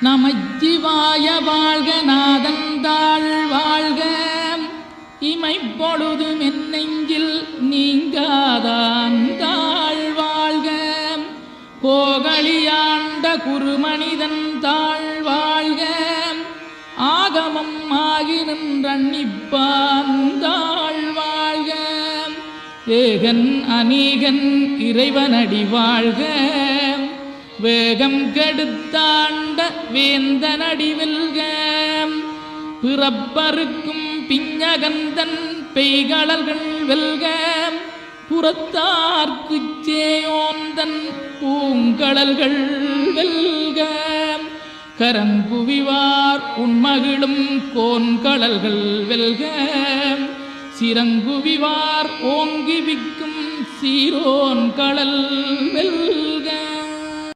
நமச்சிவாய வாழ்க நாதந்தாள் வாழ்க இமைப்பொழுதும் என் நெஞ்சில் நீங்காதாந்தாள் வாழ்க கோகலியாண்ட குருமனிதன் தாழ் வாழ்க ஆகமம் ஆகி நின்றன்னிப்பாந்தாள் வாழ்க ஏகன் அநீகன் இறைவனடி வாழ்க வேகம் கெடுத்தாண்ட வேந்தனடி வெல்க பிறப்பருக்கும் பிஞகந்தன் பெய்களர்கள் வெல்க புறத்தார்க்குச் சேயோந்தன் பூங்கடல்கள் வெல்க கரங்குவிவார் உண்மகிழும் கோன்கடல்கள் வெல்க சிறங்குவிவார் ஓங்கி விக்கும் சீரோன் கடல் வெல்க.